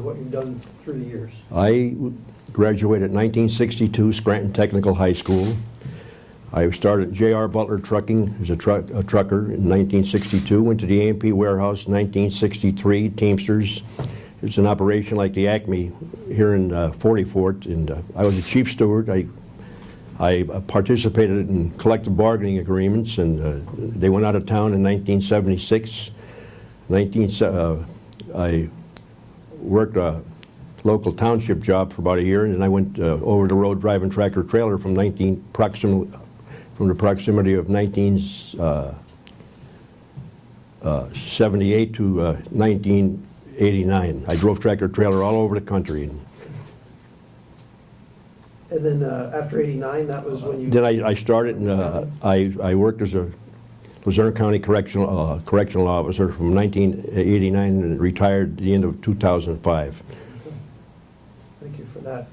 what you've done through the years. I graduated in 1962, Scranton Technical High School. I started J.R. Butler Trucking as a trucker in 1962, went to the A&P warehouse in 1963, Teamsters. It's an operation like the Acme here in 44th, and I was a chief steward. I participated in collective bargaining agreements, and they went out of town in 1976. I worked a local township job for about a year, and then I went over the road driving tractor trailer from the proximity of 1978 to 1989. I drove tractor trailer all over the country. And then after '89, that was when you... Then I started, and I worked as a Luzerne County correctional officer from 1989 and retired at the end of 2005. Thank you for that.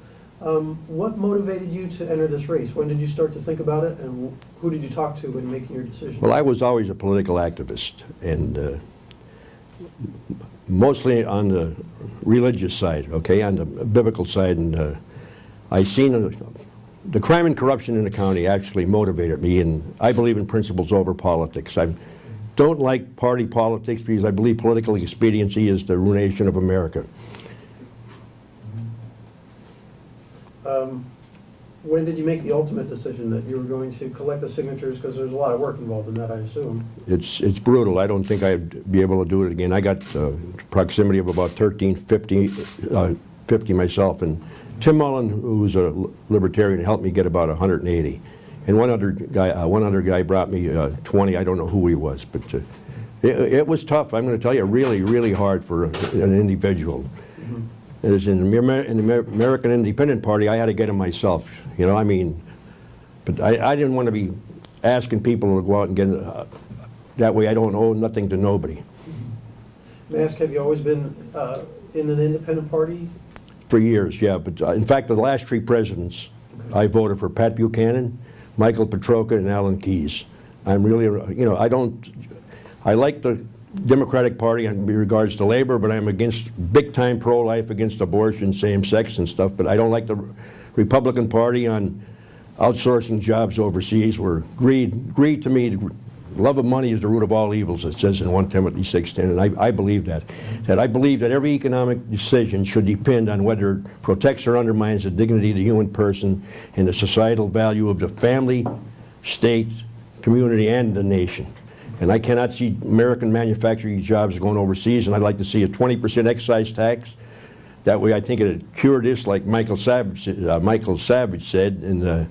What motivated you to enter this race? When did you start to think about it, and who did you talk to when making your decision? Well, I was always a political activist, and mostly on the religious side, okay, on the biblical side, and I seen the crime and corruption in the county actually motivated me, and I believe in principles over politics. I don't like party politics because I believe political expediency is the ruination of America. When did you make the ultimate decision that you were going to collect the signatures? Because there's a lot of work involved in that, I assume. It's brutal. I don't think I'd be able to do it again. I got proximity of about 50 myself, and Tim Mullen, who's a libertarian, helped me get about 180. And one other guy brought me 20. I don't know who he was, but it was tough. I'm going to tell you, really, really hard for an individual. It is in the American Independent Party, I had to get him myself. You know, I mean, but I didn't want to be asking people to go out and get that way. I don't owe nothing to nobody. May I ask, have you always been in an independent party? For years, yeah. But in fact, the last three presidents, I voted for Pat Buchanan, Michael Petroka, and Alan Keyes. I'm really, you know, I like the Democratic Party in regards to labor, but I'm against big-time pro-life, against abortion, same-sex and stuff. But I don't like the Republican Party on outsourcing jobs overseas, where greed to me, love of money is the root of all evils, it says in 1 Timothy 6:10, and I believe that. I believe that every economic decision should depend on whether it protects or undermines the dignity of the human person and the societal value of the family, state, community, and the nation. And I cannot see American manufacturing jobs going overseas, and I'd like to see a 20% excise tax. That way I think it would cure this, like Michael Savage said, and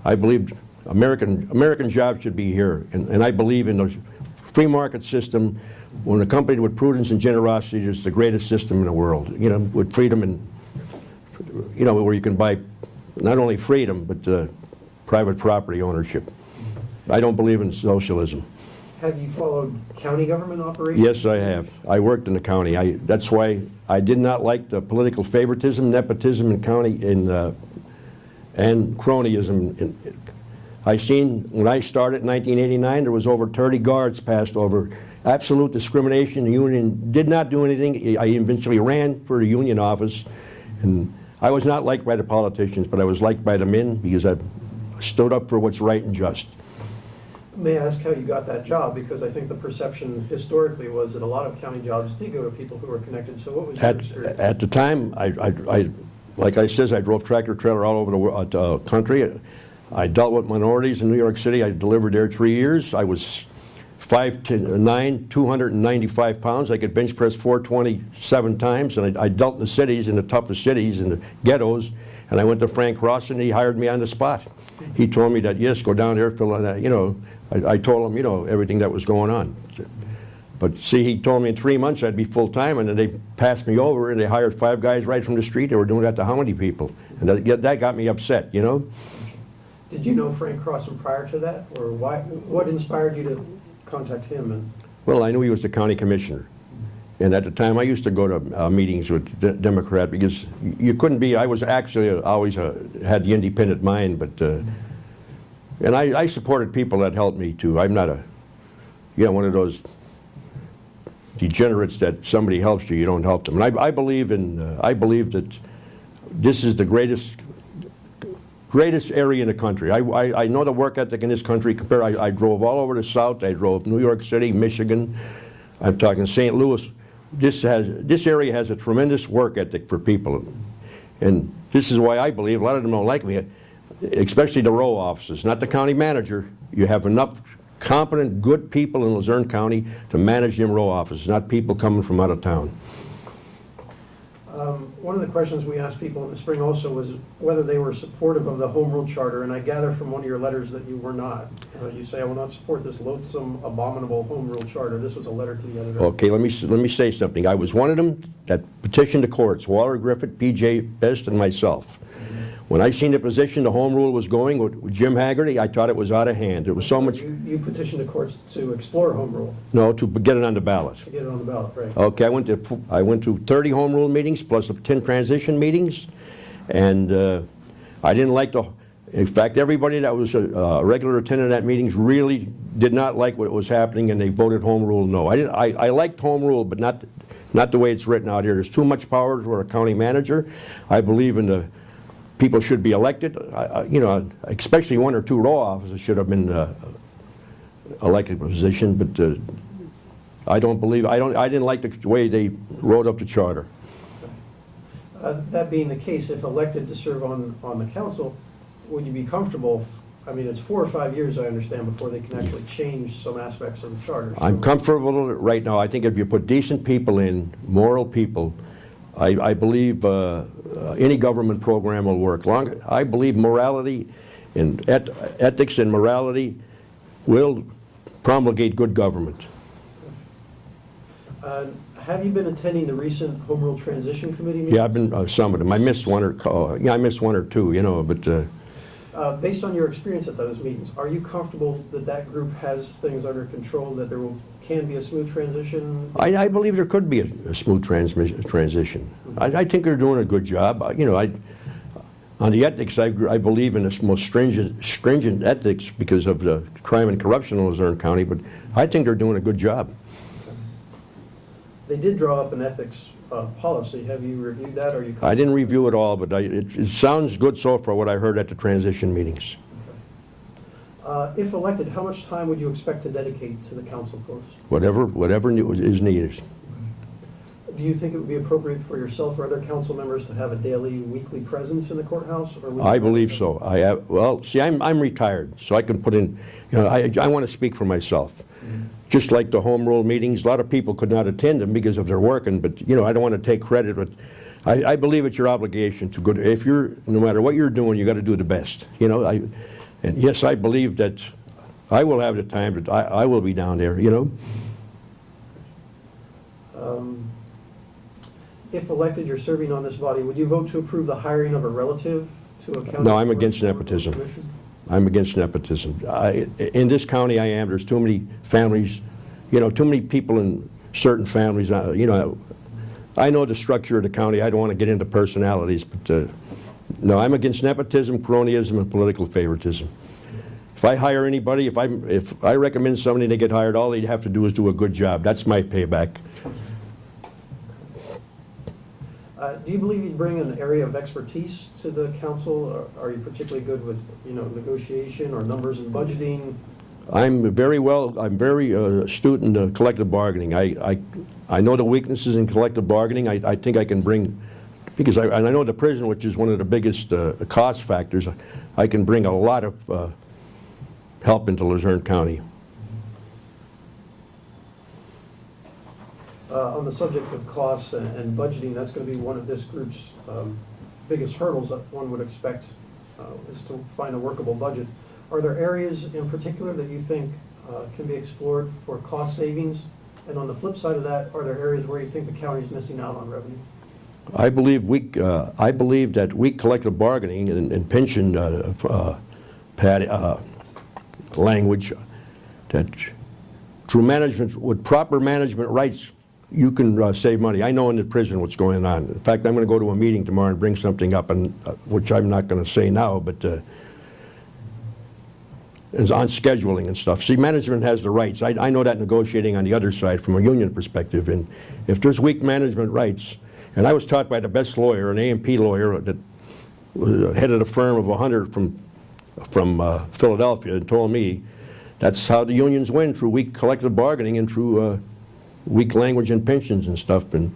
I believe American jobs should be here, and I believe in the free market system, when accompanied with prudence and generosity, is the greatest system in the world. You know, with freedom and, you know, where you can buy not only freedom but private property ownership. I don't believe in socialism. Have you followed county government operations? Yes, I have. I worked in the county. That's why I did not like the political favoritism, nepotism in county, and cronyism. I seen, when I started in 1989, there was over 30 guards passed over. Absolute discrimination. The union did not do anything. I eventually ran for the union office, and I was not liked by the politicians, but I was liked by the men because I stood up for what's right and just. May I ask how you got that job? Because I think the perception historically was that a lot of county jobs did go to people who were connected. So what was your experience? At the time, like I said, I drove tractor trailer all over the country. I dealt with minorities in New York City. I delivered there 3 years. I was 5'9", 295 pounds. I could bench press 427 times, and I dealt in the cities, in the toughest cities, in the ghettos. And I went to Frank Ross, and he hired me on the spot. He told me that, yes, go down there, fill in that, you know. I told him, you know, everything that was going on. But see, he told me in 3 months I'd be full-time, and then they passed me over, and they hired 5 guys right from the street. They were doing that to how many people? And that got me upset, you know. Did you know Frank Crossan prior to that, or what inspired you to contact him? Well, I knew he was the county commissioner. And at the time, I used to go to meetings with Democrat because you couldn't be, I was actually always had the independent mind, but, and I supported people that helped me too. I'm not one of those degenerates that somebody helps you, you don't help them. And I believe that this is the greatest area in the country. I know the work ethic in this country. I drove all over the South. I drove New York City, Michigan. I'm talking St. Louis. This area has a tremendous work ethic for people. And this is why I believe a lot of them don't like me, especially the row offices, not the county manager. You have enough competent, good people in Luzerne County to manage them row offices, not people coming from out of town. One of the questions we asked people in the spring also was whether they were supportive of the Home Rule Charter, and I gather from one of your letters that you were not. You say, "I will not support this loathsome, abominable Home Rule Charter." This was a letter to the editor. Okay, let me say something. I was one of them that petitioned the courts, Walter Griffith, P.J. Best, and myself. When I seen the position the Home Rule was going with Jim Haggerty, I thought it was out of hand. There was so much... You petitioned the courts to explore Home Rule. No, to get it on the ballot. To get it on the ballot, right. Okay, I went to 30 Home Rule meetings plus 10 transition meetings, and I didn't like the... In fact, everybody that was a regular attendant at meetings really did not like what was happening, and they voted Home Rule no. I liked Home Rule, but not the way it's written out here. There's too much power for a county manager. I believe in the... People should be elected, you know, especially 1 or 2 row offices should have been elected position, but I didn't like the way they wrote up the charter. That being the case, if elected to serve on the council, would you be comfortable, I mean, it's 4 or 5 years, I understand, before they can actually change some aspects of the charter. So I'm comfortable right now. I think if you put decent people in, moral people, I believe any government program will work. I believe morality and ethics and morality will promulgate good government. Have you been attending the recent Home Rule Transition Committee meetings? Yeah, I've been some of them. I missed one or two, you know, but... based on your experience at those meetings, are you comfortable that that group has things under control, that can be a smooth transition? I believe there could be a smooth transition. I think they're doing a good job. You know, on the ethics, I believe in the most stringent ethics because of the crime and corruption in Luzerne County, but I think they're doing a good job. They did draw up an ethics policy. Have you reviewed that? Or are you? I didn't review it all, but it sounds good so far what I heard at the transition meetings. Okay. If elected, how much time would you expect to dedicate to the council course? Whatever is needed. Do you think it would be appropriate for yourself or other council members to have a daily, weekly presence in the courthouse? Or I believe so. Well, see, I'm retired, so I can put in, you know, I want to speak for myself. Just like the Home Rule meetings, a lot of people could not attend them because of their working, but, you know, I don't want to take credit, but I believe it's your obligation to go to, if you're, no matter what you're doing, you got to do the best, you know. And yes, I believe that I will have the time, but I will be down there, you know. If elected, you're serving on this body, would you vote to approve the hiring of a relative to a county? No, I'm against nepotism. I'm against nepotism. In this county I am, there's too many families, you know, too many people in certain families. You know, I know the structure of the county. I don't want to get into personalities, but no, I'm against nepotism, cronyism, and political favoritism. If I hire anybody, if I recommend somebody to get hired, all they'd have to do is do a good job. That's my payback. Do you believe you bring an area of expertise to the council? Or are you particularly good with, you know, negotiation or numbers and budgeting? I'm very astute in collective bargaining. I know the weaknesses in collective bargaining. I think I can bring, because I know the prison, which is one of the biggest cost factors, I can bring a lot of help into Luzerne County. On the subject of costs and budgeting, that's going to be one of this group's biggest hurdles that one would expect is to find a workable budget. Are there areas in particular that you think can be explored for cost savings? And on the flip side of that, are there areas where you think the county is missing out on revenue? I believe that weak collective bargaining and pension language, that through management, with proper management rights, you can save money. I know in the prison what's going on. In fact, I'm going to go to a meeting tomorrow and bring something up, and which I'm not going to say now, but is on scheduling and stuff. See, management has the rights. I know that negotiating on the other side from a union perspective, and if there's weak management rights, and I was taught by the best lawyer, an A&P lawyer that was head of a firm of 100 from Philadelphia, and told me that's how the unions win, through weak collective bargaining and through weak language and pensions and stuff. And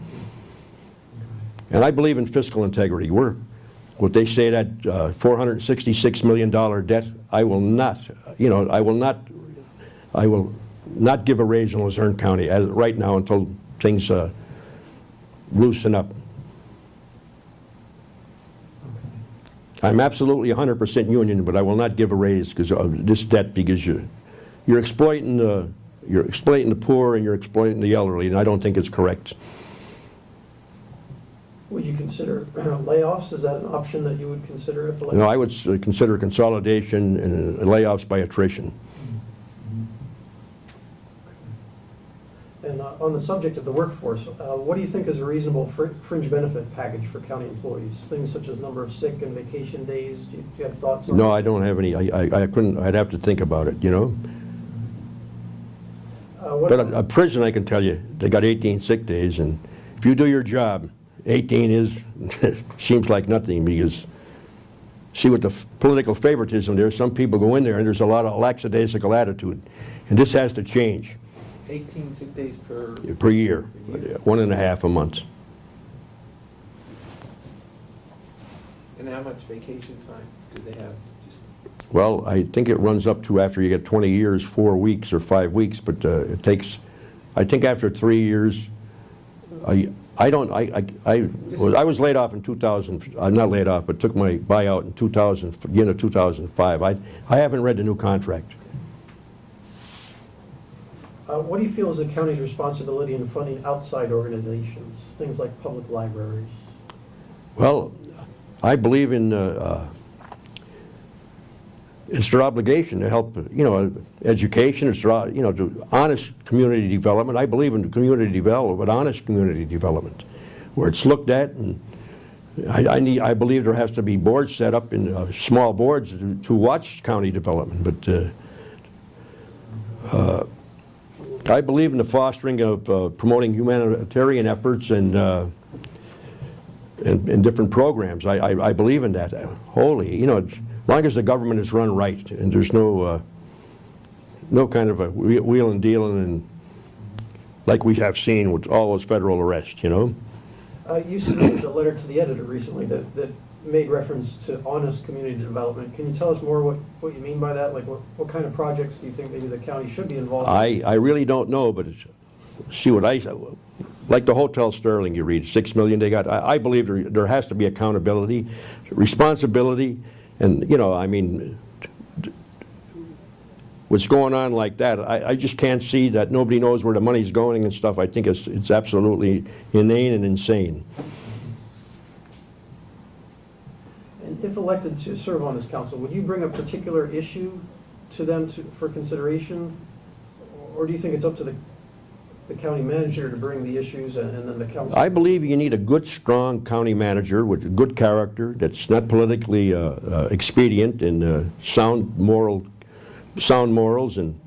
I believe in fiscal integrity. What they say, that $466 million debt, I will not give a raise in Luzerne County right now until things loosen up. I'm absolutely 100% union, but I will not give a raise because of this debt, because you're exploiting the poor and you're exploiting the elderly, and I don't think it's correct. Would you consider layoffs? Is that an option that you would consider if elected? No, I would consider consolidation and layoffs by attrition. And on the subject of the workforce, what do you think is a reasonable fringe benefit package for county employees? Things such as number of sick and vacation days. Do you have thoughts on that? No, I don't have any. I couldn't. I'd have to think about it, you know. But a prison, I can tell you, they got 18 sick days, and if you do your job, 18 seems like nothing, because see, with the political favoritism there, some people go in there and there's a lot of lackadaisical attitude, and this has to change. 18 sick days per year, 1.5 a month. And how much vacation time do they have? Just Well, I think it runs up to, after you get 20 years, 4 weeks or 5 weeks, but it takes, I think after 3 years, I was laid off in 2000, I'm not laid off, but took my buyout in 2005. I haven't read the new contract. What do you feel is the county's responsibility in funding outside organizations, things like public libraries? Well, I believe in it's their obligation to help, education, it's their, to honest community development. I believe in community development, but honest community development, where it's looked at, and I believe there has to be boards set up, in small boards to watch county development. But I believe in the fostering of promoting humanitarian efforts and different programs. I believe in that wholly. As long as the government is run right and there's no kind of a wheel and dealing, and like we have seen with all those federal arrests, You submitted a letter to the editor recently that made reference to honest community development. Can you tell us more what you mean by that? Like what kind of projects do you think maybe the county should be involved in? I really don't know, but see what like the Hotel Sterling you read, $6 million they got. I believe there has to be accountability, responsibility, and what's going on like that, I just can't see that nobody knows where the money's going and stuff. I think it's absolutely inane and insane. And if elected to serve on this council, would you bring a particular issue to them for consideration? Or do you think it's up to the county manager to bring the issues and then the council? I believe you need a good, strong county manager with good character that's not politically expedient and sound morals. And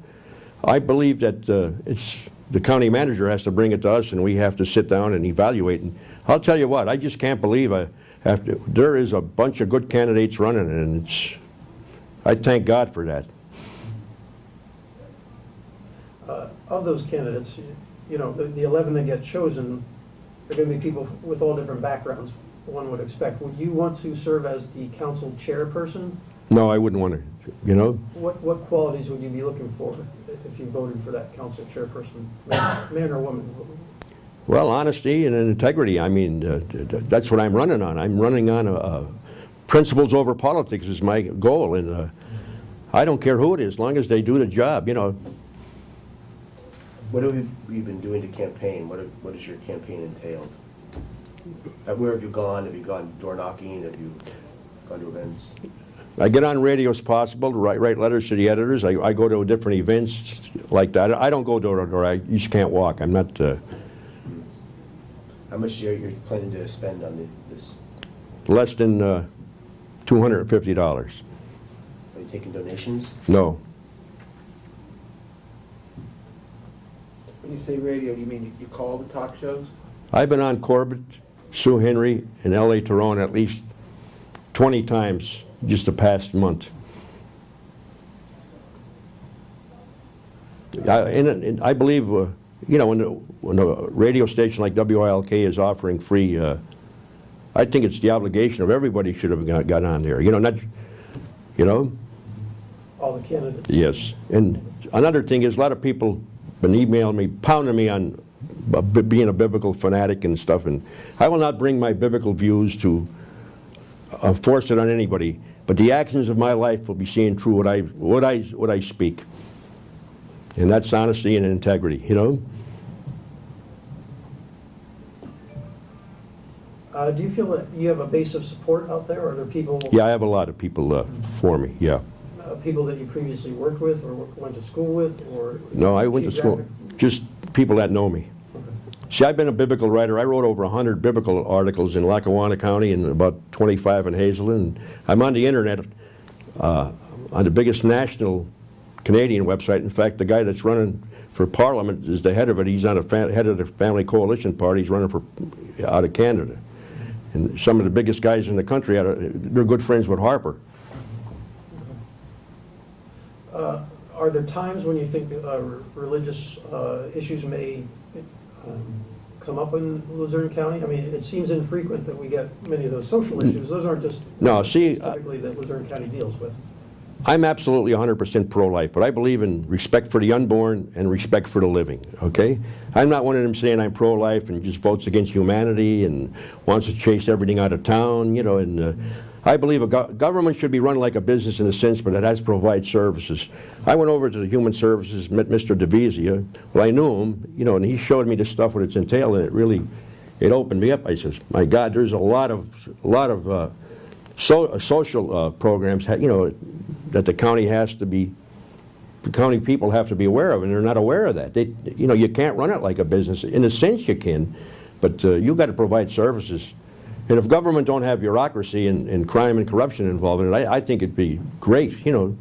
I believe that it's the county manager has to bring it to us, and we have to sit down and evaluate. And I'll tell you what, I just can't believe there is a bunch of good candidates running, and I thank God for that. Of those candidates, the 11 that get chosen, they're going to be people with all different backgrounds, one would expect. Would you want to serve as the council chairperson? No, I wouldn't want to, What qualities would you be looking for if you voted for that council chairperson, man or woman? Well, honesty and integrity. I mean, that's what I'm running on. I'm running on principles over politics is my goal, and I don't care who it is, as long as they do the job, What have you been doing to campaign? What has your campaign entailed? Where have you gone? Have you gone door knocking? Have you gone to events? I get on radio as possible to write letters to the editors. I go to different events like that. I don't go door to door. You just can't walk. I'm not... How much you're planning to spend on this? Less than $250. Are you taking donations? No. When you say radio, you mean you call the talk shows? I've been on Corbett, Sue Henry, and L.A. Tyrone at least 20 times just the past month. And I believe, you know, when a radio station like WILK is offering free, I think it's the obligation of everybody should have got on there. You know, not, you know. All the candidates? Yes. And another thing is a lot of people been emailing me, pounding me on being a biblical fanatic and stuff, and I will not bring my biblical views to force it on anybody, but the actions of my life will be seeing true what I speak. And that's honesty and integrity, you know? Do you feel that you have a base of support out there? Are there people? Yeah, I have a lot of people for me, yeah. People that you previously worked with or went to school with, or? No, I went to school, just people that know me. Okay. See, I've been a biblical writer. I wrote over 100 biblical articles in Lackawanna County and about 25 in Hazelden. I'm on the internet on the biggest national Canadian website. In fact, the guy that's running for Parliament is the head of it. He's on head of the Family Coalition Party. He's running for out of Canada. And some of the biggest guys in the country, they're good friends with Harper. Are there times when you think that religious issues may come up in Luzerne County? I mean, it seems infrequent that we get many of those social issues. Those aren't just No, see, typically that Luzerne County deals with. I'm absolutely 100% pro-life, but I believe in respect for the unborn and respect for the living, okay? I'm not one of them saying I'm pro-life and just votes against humanity and wants to chase everything out of town, you know, and I believe government should be run like a business in a sense, but it has to provide services. I went over to the Human Services, met Mr. DeVizia. Well, I knew him, you know, and he showed me the stuff what it's entailed, and it opened me up. I says, my God, there's a lot of social programs, you know, that the county people have to be aware of, and they're not aware of that. You know, you can't run it like a business. In a sense, you can, but you've got to provide services. And if government don't have bureaucracy and crime and corruption involved in it, I think it'd be great, you know.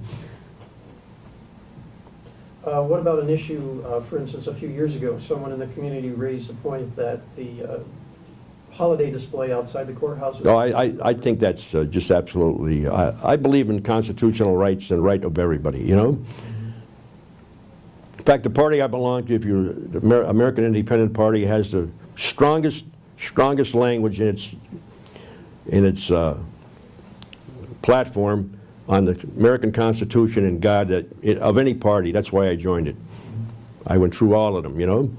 What about an issue, for instance, a few years ago, someone in the community raised a point that the holiday display outside the courthouse. No, I think that's just absolutely, I believe in constitutional rights and right of everybody, you know? In fact, the party I belong to, the American Independent Party, has the strongest language in its platform on the American Constitution and God of any party. That's why I joined it. I went through all of them, you know?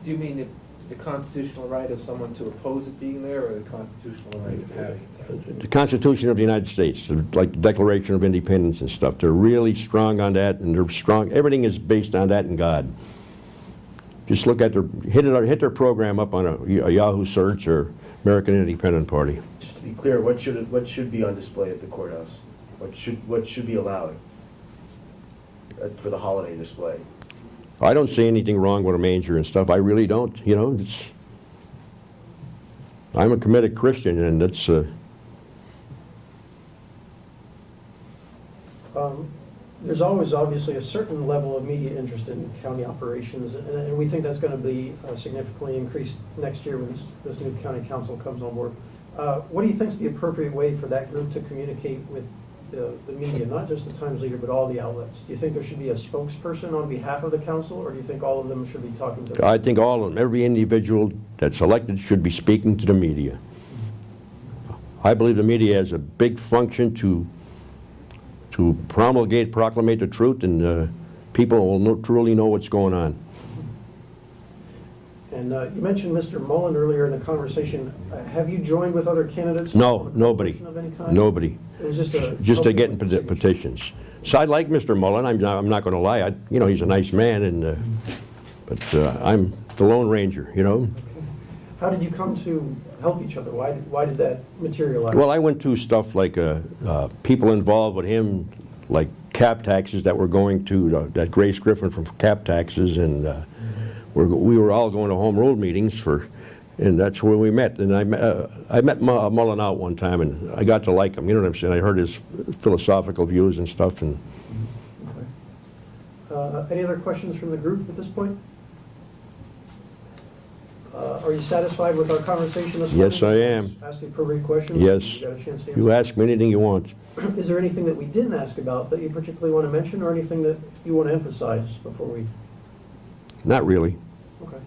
Do you mean the constitutional right of someone to oppose it being there, or the constitutional right of having it? The Constitution of the United States, like the Declaration of Independence and stuff, they're really strong on that, and they're strong. Everything is based on that and God. Just look at hit their program up on a Yahoo search or American Independent Party. Just to be clear, what should be on display at the courthouse? What should be allowed for the holiday display? I don't see anything wrong with a manger and stuff. I really don't. You know, I'm a committed Christian, and that's. There's always obviously a certain level of media interest in county operations, and we think that's going to be significantly increased next year when this new county council comes on board. What do you think is the appropriate way for that group to communicate with the media, not just the Times Leader, but all the outlets? Do you think there should be a spokesperson on behalf of the council, or do you think all of them should be talking to them? I think all of them, every individual that's elected should be speaking to the media. I believe the media has a big function to proclamate the truth, and people will truly know what's going on. And you mentioned Mr. Mullen earlier in the conversation. Have you joined with other candidates? No, nobody. Of any kind? Nobody. It was Just to get petitions. So I like Mr. Mullen. I'm not going to lie. You know, he's a nice man, and but I'm the Lone Ranger. You know. Okay. How did you come to help each other? Why did that materialize? Well, I went to stuff like people involved with him, like cap taxes that were going to that Grace Griffin from cap taxes, and we were all going to home rule meetings and that's where we met. And I met Mullen out one time, and I got to like him. You know what I'm saying? I heard his philosophical views and stuff. And okay. Any other questions from the group at this point? Are you satisfied with our conversation this morning? Yes, I am. Ask the appropriate questions? Yes. You got a chance to You answer? ask me anything you want. Is there anything that we didn't ask about that you particularly want to mention, or anything that you want to emphasize before we? Not really. Okay.